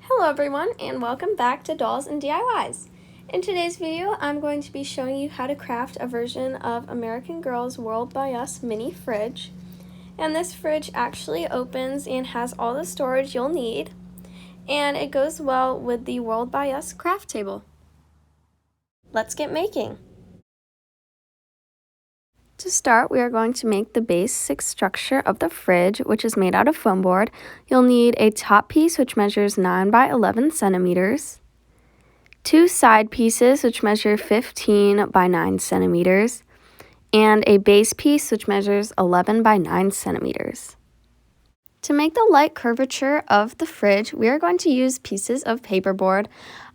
Hello everyone and welcome back to Dolls and DIYs. In today's video, I'm going to be showing you how to craft a version of American Girl's World by Us mini fridge. And this fridge actually opens and has all the storage you'll need, and it goes well with the World by Us craft table. Let's get making. To start, we are going to make the basic structure of the fridge, which is made out of foam board. You'll need a top piece which measures 9 by 11 centimeters, two side pieces which measure 15 by 9 centimeters, and a base piece which measures 11 by 9 centimeters. To make the light curvature of the fridge, we are going to use pieces of paperboard.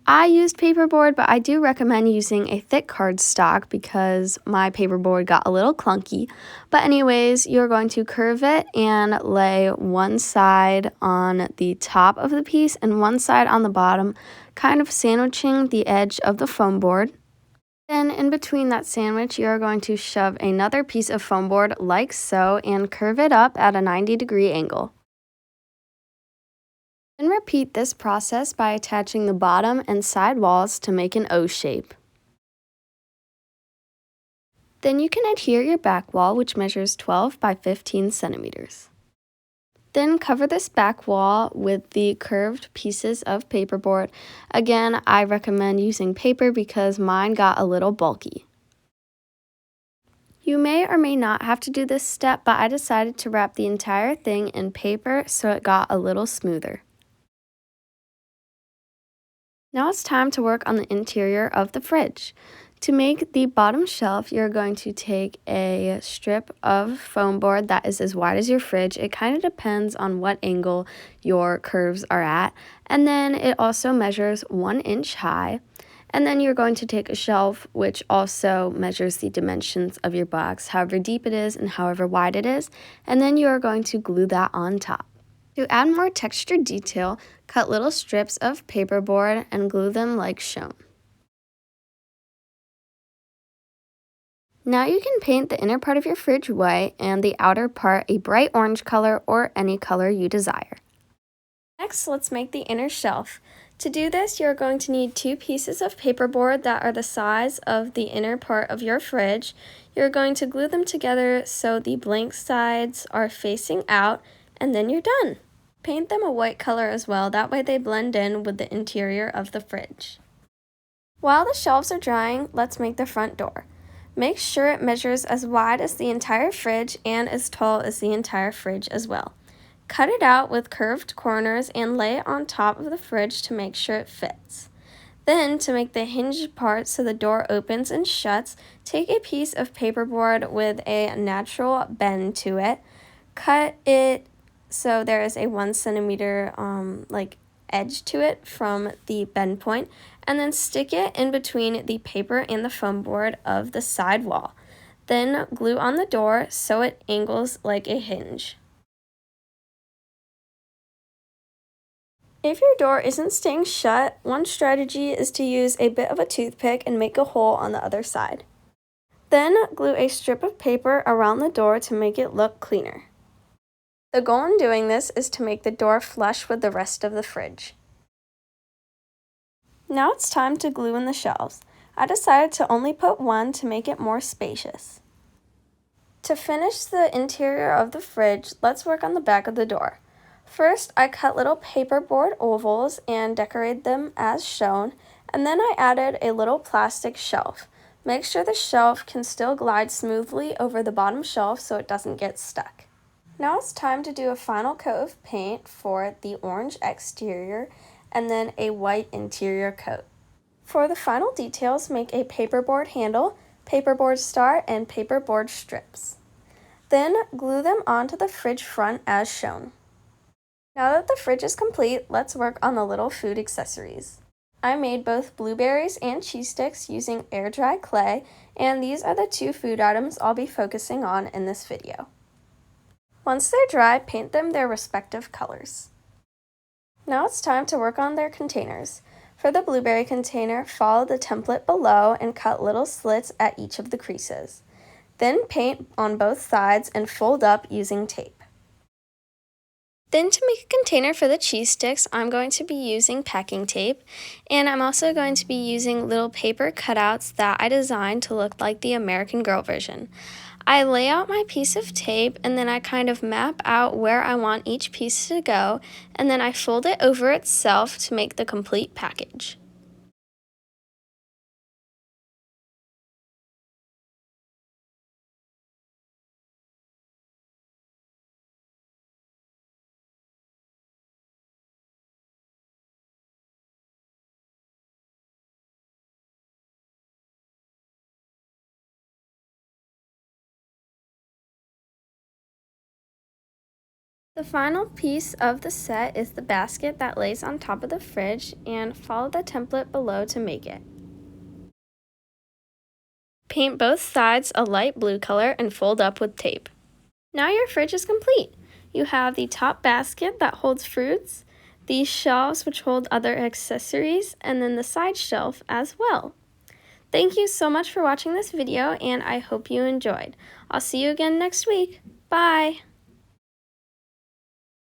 I used paperboard, but I do recommend using a thick cardstock because my paperboard got a little clunky. But anyways, you're going to curve it and lay one side on the top of the piece and one side on the bottom, kind of sandwiching the edge of the foam board. Then in between that sandwich, you are going to shove another piece of foam board like so and curve it up at a 90-degree angle. Then repeat this process by attaching the bottom and side walls to make an O shape. Then you can adhere your back wall, which measures 12 by 15 centimeters. Then cover this back wall with the curved pieces of paperboard. Again, I recommend using paper because mine got a little bulky. You may or may not have to do this step, but I decided to wrap the entire thing in paper so it got a little smoother. Now it's time to work on the interior of the fridge. To make the bottom shelf, you're going to take a strip of foam board that is as wide as your fridge. It kind of depends on what angle your curves are at. And then it also measures 1 inch high. And then you're going to take a shelf which also measures the dimensions of your box, however deep it is and however wide it is. And then you are going to glue that on top. To add more textured detail, cut little strips of paperboard and glue them like shown. Now you can paint the inner part of your fridge white and the outer part a bright orange color or any color you desire. Next, let's make the inner shelf. To do this, you're going to need 2 pieces of paperboard that are the size of the inner part of your fridge. You're going to glue them together so the blank sides are facing out, and then you're done. Paint them a white color as well, that way they blend in with the interior of the fridge. While the shelves are drying, let's make the front door. Make sure it measures as wide as the entire fridge and as tall as the entire fridge as well. Cut it out with curved corners and lay it on top of the fridge to make sure it fits. Then, to make the hinged part so the door opens and shuts, take a piece of paperboard with a natural bend to it. Cut it so there is a 1 centimeter edge to it from the bend point, and then stick it in between the paper and the foam board of the side wall. Then glue on the door so it angles like a hinge. If your door isn't staying shut, one strategy is to use a bit of a toothpick and make a hole on the other side. Then glue a strip of paper around the door to make it look cleaner. The goal in doing this is to make the door flush with the rest of the fridge. Now it's time to glue in the shelves. I decided to only put 1 to make it more spacious. To finish the interior of the fridge, let's work on the back of the door. First, I cut little paperboard ovals and decorated them as shown, and then I added a little plastic shelf. Make sure the shelf can still glide smoothly over the bottom shelf so it doesn't get stuck. Now it's time to do a final coat of paint for the orange exterior and then a white interior coat. For the final details, make a paperboard handle, paperboard star, and paperboard strips. Then glue them onto the fridge front as shown. Now that the fridge is complete, let's work on the little food accessories. I made both blueberries and cheese sticks using air dry clay, and these are the 2 food items I'll be focusing on in this video. Once they're dry, paint them their respective colors. Now it's time to work on their containers. For the blueberry container, follow the template below and cut little slits at each of the creases. Then paint on both sides and fold up using tape. Then to make a container for the cheese sticks, I'm going to be using packing tape, and I'm also going to be using little paper cutouts that I designed to look like the American Girl version. I lay out my piece of tape and then I kind of map out where I want each piece to go, and then I fold it over itself to make the complete package. The final piece of the set is the basket that lays on top of the fridge, and follow the template below to make it. Paint both sides a light blue color and fold up with tape. Now your fridge is complete. You have the top basket that holds fruits, these shelves which hold other accessories, and then the side shelf as well. Thank you so much for watching this video, and I hope you enjoyed. I'll see you again next week. Bye!